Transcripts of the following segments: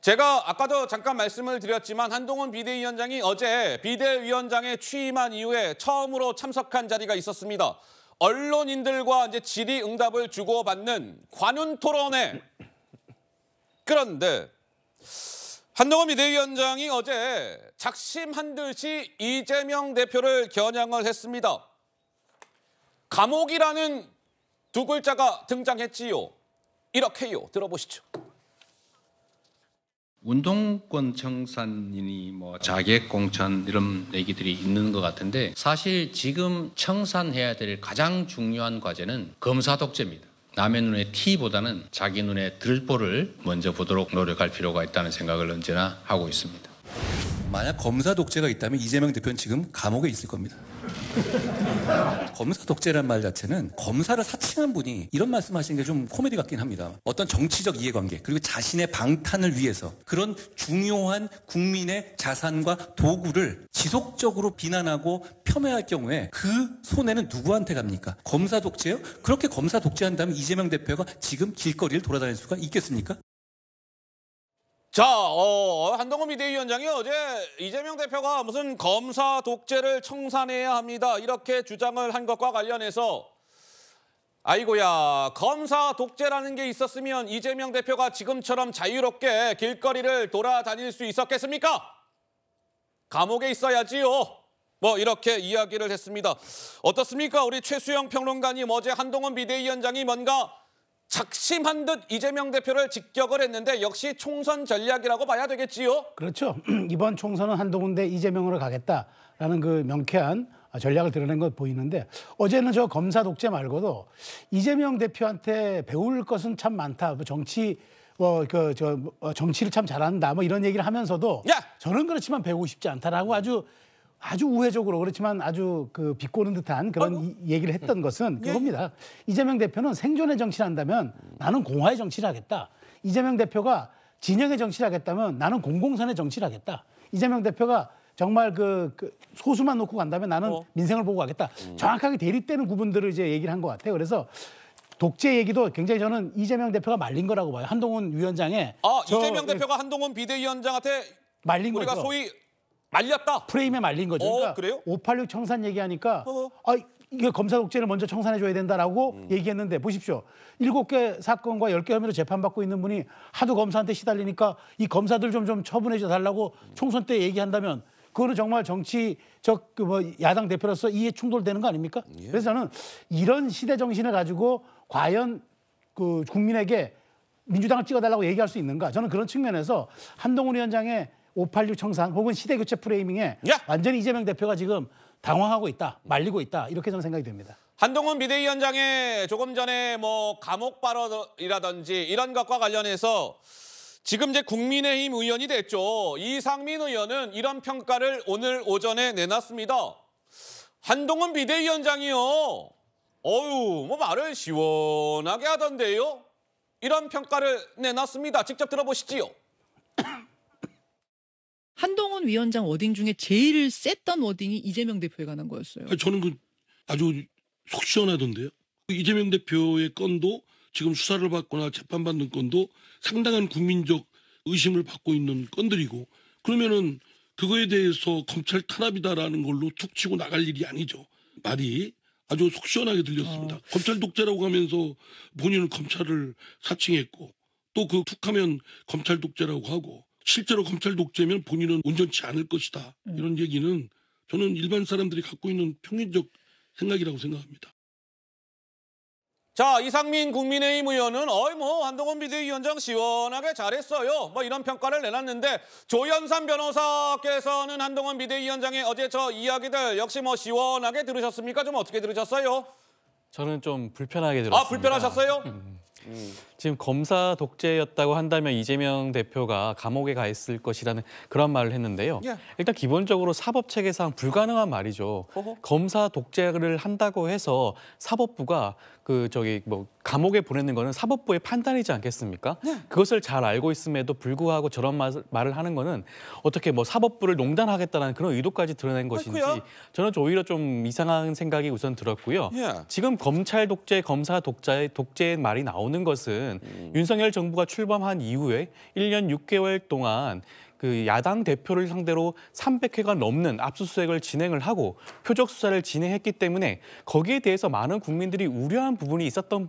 제가 아까도 잠깐 말씀을 드렸지만 한동훈 비대위원장이 어제 비대위원장에 취임한 이후에 처음으로 참석한 자리가 있었습니다. 언론인들과 이제 질의응답을 주고받는 관훈 토론회. 그런데 한동훈 비대위원장이 어제 작심한 듯이 이재명 대표를 겨냥을 했습니다. 감옥이라는 두 글자가 등장했지요. 이렇게요. 들어보시죠. 운동권 청산이니 자객 공천 이런 얘기들이 있는 것 같은데 사실 지금 청산해야 될 가장 중요한 과제는 검사 독재입니다. 남의 눈에 티보다는 자기 눈에 들보를 먼저 보도록 노력할 필요가 있다는 생각을 언제나 하고 있습니다. 만약 검사 독재가 있다면 이재명 대표는 지금 감옥에 있을 겁니다. 검사 독재란 말 자체는 검사를 사칭한 분이 이런 말씀하시는 게 좀 코미디 같긴 합니다. 어떤 정치적 이해관계 그리고 자신의 방탄을 위해서 그런 중요한 국민의 자산과 도구를 지속적으로 비난하고 폄훼할 경우에 그 손해는 누구한테 갑니까? 검사 독재요? 그렇게 검사 독재한다면 이재명 대표가 지금 길거리를 돌아다닐 수가 있겠습니까? 자, 한동훈 비대위원장이 어제 이재명 대표가 무슨 검사 독재를 청산해야 합니다. 이렇게 주장을 한 것과 관련해서 아이고야, 검사 독재라는 게 있었으면 이재명 대표가 지금처럼 자유롭게 길거리를 돌아다닐 수 있었겠습니까? 감옥에 있어야지요. 이렇게 이야기를 했습니다. 어떻습니까? 우리 최수영 평론가님 어제 한동훈 비대위원장이 뭔가 작심한 듯 이재명 대표를 직격을 했는데 역시 총선 전략이라고 봐야 되겠지요? 그렇죠. 이번 총선은 한동훈 대 이재명으로 가겠다라는 그 명쾌한 전략을 드러낸 것 보이는데 어제는 저 검사 독재 말고도 이재명 대표한테 배울 것은 참 많다. 정치를 참 잘한다. 이런 얘기를 하면서도 저는 그렇지만 배우고 싶지 않다라고 아주 우회적으로 그렇지만 아주 비꼬는 듯한 그런 얘기를 했던 것은 그겁니다. 이재명 대표는 생존의 정치를 한다면 나는 공화의 정치를 하겠다. 이재명 대표가 진영의 정치를 하겠다면 나는 공공선의 정치를 하겠다. 이재명 대표가 정말 소수만 놓고 간다면 나는 민생을 보고 가겠다. 정확하게 대립되는 구분들을 이제 얘기를 한 것 같아요. 그래서 독재 얘기도 굉장히 저는 이재명 대표가 말린 거라고 봐요. 한동훈 위원장의 이재명 대표가 한동훈 비대위원장한테 말린 우리가 거죠. 소위 말렸다. 프레임에 말린 거죠. 그러니까 그래요? 586 청산 얘기하니까 이게 검사 독재를 먼저 청산해줘야 된다라고 얘기했는데 보십시오. 7개 사건과 10개 혐의로 재판받고 있는 분이 하도 검사한테 시달리니까 이 검사들 좀 처분해 달라고 총선 때 얘기한다면 그거는 정말 정치적 야당 대표로서 이해 충돌되는 거 아닙니까? 그래서 저는 이런 시대 정신을 가지고 과연 국민에게 민주당을 찍어달라고 얘기할 수 있는가? 저는 그런 측면에서 한동훈 위원장의 586 청산 혹은 시대교체 프레이밍에 완전히 이재명 대표가 지금 당황하고 있다, 말리고 있다 이렇게 저는 생각이 됩니다. 한동훈 비대위원장의 조금 전에 감옥 발언이라든지 이런 것과 관련해서 지금 이제 국민의힘 의원이 됐죠. 이상민 의원은 이런 평가를 오늘 오전에 내놨습니다. 한동훈 비대위원장이요. 말을 시원하게 하던데요. 이런 평가를 내놨습니다. 직접 들어보시지요. 한동훈 위원장 워딩 중에 제일 셌던 워딩이 이재명 대표에 관한 거였어요. 저는 아주 속 시원하던데요. 이재명 대표의 건도 지금 수사를 받거나 재판받는 건도 상당한 국민적 의심을 받고 있는 건들이고 그러면은 그거에 대해서 검찰 탄압이다라는 걸로 툭 치고 나갈 일이 아니죠. 말이 아주 속 시원하게 들렸습니다. 검찰 독재라고 하면서 본인은 검찰을 사칭했고 또 툭하면 검찰 독재라고 하고 실제로 검찰 독재면 본인은 온전치 않을 것이다. 이런 얘기는 저는 일반 사람들이 갖고 있는 평균적 생각이라고 생각합니다. 자, 이상민 국민의힘 의원은 한동훈 비대위원장 시원하게 잘했어요. 이런 평가를 내놨는데 조현삼 변호사께서는 한동훈 비대위원장의 어제 저 이야기들 역시 시원하게 들으셨습니까? 좀 어떻게 들으셨어요? 저는 좀 불편하게 들었습니다. 불편하셨어요? 지금 검사 독재였다고 한다면 이재명 대표가 감옥에 가 있을 것이라는 그런 말을 했는데요. 일단 기본적으로 사법체계상 불가능한 말이죠. 검사 독재를 한다고 해서 사법부가 감옥에 보내는 거는 사법부의 판단이지 않겠습니까? 그것을 잘 알고 있음에도 불구하고 저런 말을 하는 거는 어떻게 사법부를 농단하겠다는 그런 의도까지 드러낸 것인지 저는 오히려 좀 이상한 생각이 우선 들었고요. 지금 검찰 독재, 검사 독재의 말이 나오는 것은 윤석열 정부가 출범한 이후에 1년 6개월 동안 그 야당 대표를 상대로 300회가 넘는 압수수색을 진행을 하고 표적 수사를 진행했기 때문에 거기에 대해서 많은 국민들이 우려한 부분이 있었던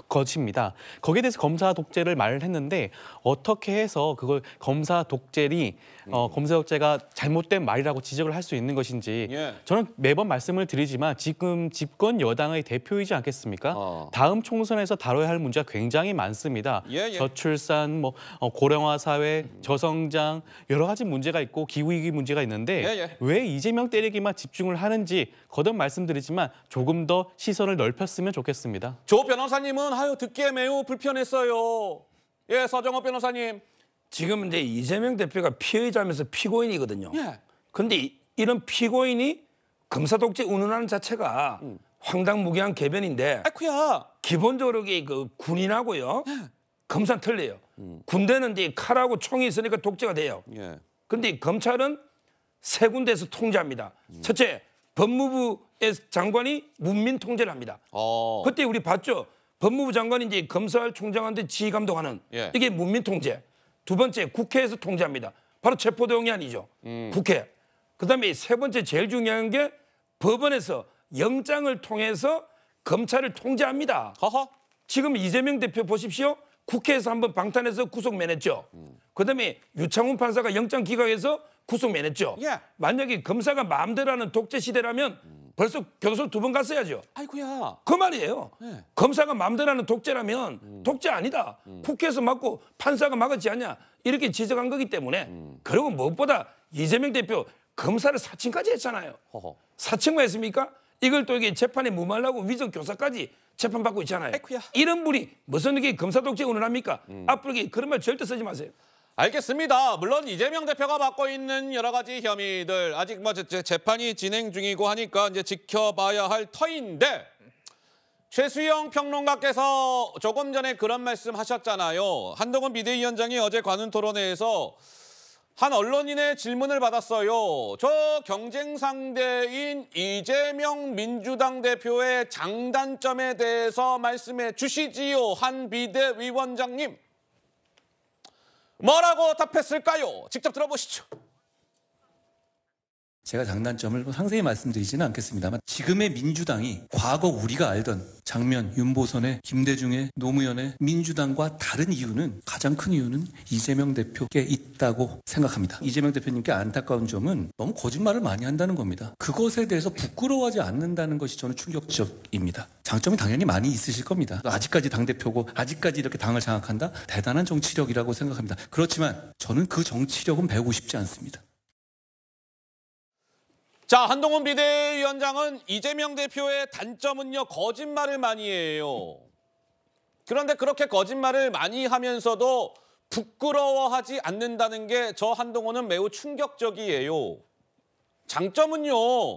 것입니다. 거기에 대해서 검사 독재를 말을 했는데 어떻게 해서 그걸 검사 독재가 잘못된 말이라고 지적을 할 수 있는 것인지 저는 매번 말씀을 드리지만 지금 집권 여당의 대표이지 않겠습니까? 다음 총선에서 다뤄야 할 문제가 굉장히 많습니다. 저출산, 고령화 사회, 저성장 여러 가지 문제가 있고 기후위기 문제가 있는데 왜 이재명 때리기만 집중을 하는지 거듭 말씀드리지만 조금 더 시선을 넓혔으면 좋겠습니다. 조 변호사님은 듣기에 매우 불편했어요. 서정호 변호사님. 지금 이제 이재명 대표가 피의자면서 피고인이거든요. 그런데 이런 피고인이 검사 독재 운운하는 자체가 황당무계한 궤변인데 기본적으로 그 군인하고요. 검사는 틀려요. 군대는 이제 칼하고 총이 있으니까 독재가 돼요. 그런데 검찰은 세 군데에서 통제합니다. 첫째, 법무부의 장관이 문민 통제를 합니다. 그때 우리 봤죠. 법무부 장관이 이제 검찰총장한테 지휘 감독하는 이게 문민 통제. 두 번째, 국회에서 통제합니다. 바로 체포동의안이죠. 국회. 그다음에 세 번째 제일 중요한 게 법원에서 영장을 통해서 검찰을 통제합니다. 지금 이재명 대표 보십시오. 국회에서 한번 방탄해서 구속 면했죠. 그다음에 유창훈 판사가 영장 기각해서 구속 면했죠. 만약에 검사가 마음대로 하는 독재 시대라면 벌써 교도소 2번 갔어야죠. 그 말이에요. 검사가 마음대로 하는 독재라면 독재 아니다. 국회에서 막고 판사가 막았지 않냐. 이렇게 지적한 거기 때문에 그리고 무엇보다 이재명 대표 검사를 사칭까지 했잖아요. 사칭만 했습니까? 이걸 또 이게 재판에 무말라고 위적 교사까지 재판받고 있잖아요. 이런 분이 무슨 이게 검사 독재 운운합니까? 앞으로 그런 말 절대 쓰지 마세요. 알겠습니다. 물론 이재명 대표가 받고 있는 여러 가지 혐의들 아직 재판이 진행 중이고 하니까 이제 지켜봐야 할 터인데 최수영 평론가께서 조금 전에 그런 말씀 하셨잖아요. 한동훈 비대위원장이 어제 관훈 토론회에서 한 언론인의 질문을 받았어요. 저 경쟁 상대인 이재명 민주당 대표의 장단점에 대해서 말씀해 주시지요. 한 비대위원장님. 뭐라고 답했을까요? 직접 들어보시죠. 제가 장단점을 상세히 말씀드리지는 않겠습니다만 지금의 민주당이 과거 우리가 알던 장면, 윤보선의, 김대중의, 노무현의 민주당과 다른 이유는 가장 큰 이유는 이재명 대표께 있다고 생각합니다. 이재명 대표님께 안타까운 점은 너무 거짓말을 많이 한다는 겁니다. 그것에 대해서 부끄러워하지 않는다는 것이 저는 충격적입니다. 장점이 당연히 많이 있으실 겁니다. 아직까지 당대표고 아직까지 이렇게 당을 장악한다? 대단한 정치력이라고 생각합니다. 그렇지만 저는 그 정치력은 배우고 싶지 않습니다. 자, 한동훈 비대위원장은 이재명 대표의 단점은요, 거짓말을 많이 해요. 그런데 그렇게 거짓말을 많이 하면서도 부끄러워하지 않는다는 게 저 한동훈은 매우 충격적이에요. 장점은요,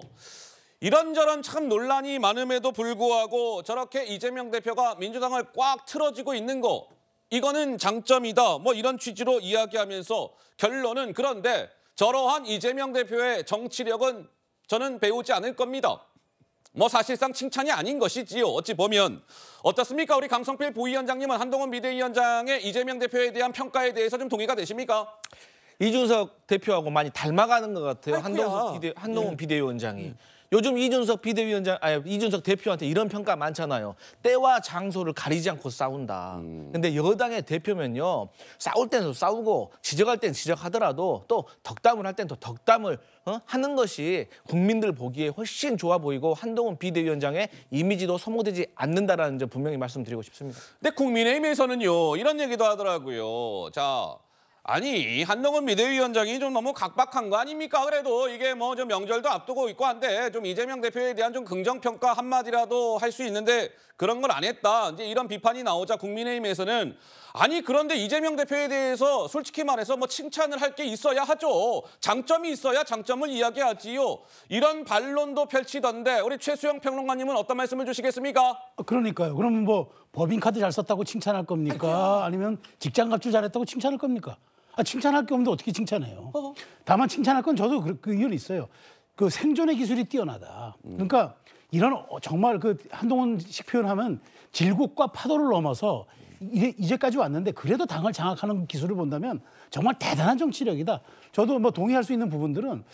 이런저런 참 논란이 많음에도 불구하고 저렇게 이재명 대표가 민주당을 꽉 틀어지고 있는 거, 이거는 장점이다. 이런 취지로 이야기하면서 결론은 그런데 저러한 이재명 대표의 정치력은 저는 배우지 않을 겁니다. 사실상 칭찬이 아닌 것이지요. 어찌 보면. 어떻습니까? 우리 강성필 부위원장님은 한동훈 비대위원장의 이재명 대표에 대한 평가에 대해서 좀 동의가 되십니까? 이준석 대표하고 많이 닮아가는 것 같아요. 한동훈 비대위원장이. 요즘 이준석 대표한테 이런 평가 많잖아요. 때와 장소를 가리지 않고 싸운다. 근데 여당의 대표면요, 싸울 때는 싸우고 지적할 때는 지적하더라도 또 덕담을 할 때는 또 덕담을 하는 것이 국민들 보기에 훨씬 좋아 보이고 한동훈 비대위원장의 이미지도 소모되지 않는다라는 점 분명히 말씀드리고 싶습니다. 근데 국민의힘에서는요, 이런 얘기도 하더라고요. 자, 아니 한동훈 비대위원장이 좀 너무 각박한 거 아닙니까? 그래도 이게 뭐 좀 명절도 앞두고 있고 한데 좀 이재명 대표에 대한 좀 긍정평가 한마디라도 할 수 있는데 그런 걸 안 했다. 이제 이런 비판이 나오자 국민의힘에서는 아니 그런데 이재명 대표에 대해서 솔직히 말해서 뭐 칭찬을 할 게 있어야 하죠. 장점이 있어야 장점을 이야기하지요. 이런 반론도 펼치던데 우리 최수영 평론가님은 어떤 말씀을 주시겠습니까? 그러니까요. 그러면 뭐 법인카드 잘 썼다고 칭찬할 겁니까? 아니면 직장 갑질 잘했다고 칭찬할 겁니까? 칭찬할 게 없는데 어떻게 칭찬해요? 다만 칭찬할 건 저도 그 이유는 있어요. 그 생존의 기술이 뛰어나다. 그러니까 이런 정말 그 한동훈식 표현하면 질곡과 파도를 넘어서 이제까지 왔는데 그래도 당을 장악하는 기술을 본다면 정말 대단한 정치력이다. 저도 뭐 동의할 수 있는 부분들은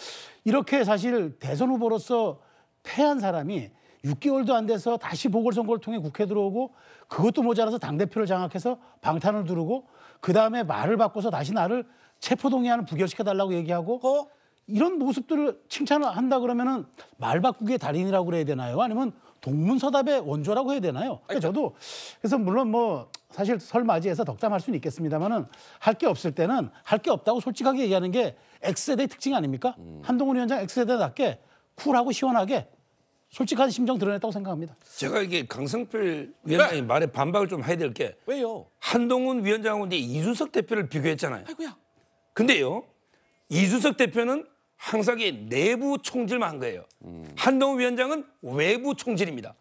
이렇게 사실 대선 후보로서 패한 사람이 6개월도 안 돼서 다시 보궐선거를 통해 국회 들어오고 그것도 모자라서 당대표를 장악해서 방탄을 두르고 그다음에 말을 바꿔서 다시 나를 체포동의안을 부결시켜달라고 얘기하고 이런 모습들을 칭찬을 한다 그러면은 말 바꾸기의 달인이라고 그래야 되나요? 아니면 동문서답의 원조라고 해야 되나요? 그러니까 저도 그래서 물론 뭐 사실 설 맞이해서 덕담할 수는 있겠습니다만은 할 게 없을 때는 할 게 없다고 솔직하게 얘기하는 게 X세대의 특징 아닙니까? 한동훈 위원장 X세대답게 쿨하고 시원하게 솔직한 심정 드러냈다고 생각합니다. 제가 이게 강성필 위원장의 말에 반박을 좀 해야 될 게 왜요? 한동훈 위원장하고 이제 이준석 대표를 비교했잖아요. 아이고야. 근데요, 이준석 대표는 항상 내부 총질만 한 거예요. 한동훈 위원장은 외부 총질입니다.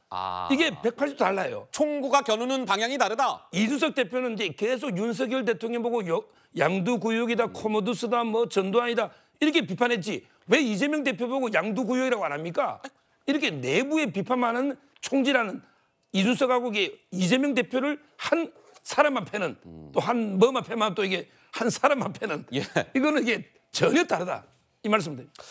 이게 180도 달라요. 총구가 겨누는 방향이 다르다. 이준석 대표는 이제 계속 윤석열 대통령 보고 양두구역이다, 코모두스다, 뭐 전두환이다 이렇게 비판했지. 왜 이재명 대표 보고 양두구역이라고 안 합니까? 이렇게 내부에 비판만 하는 총질하는 이준석하고 이재명 대표를 한 사람만 패는 또 한 뭐만 패면 또 이게 한 사람만 패는 이거는 이게 전혀 다르다. 이 말씀드립니다.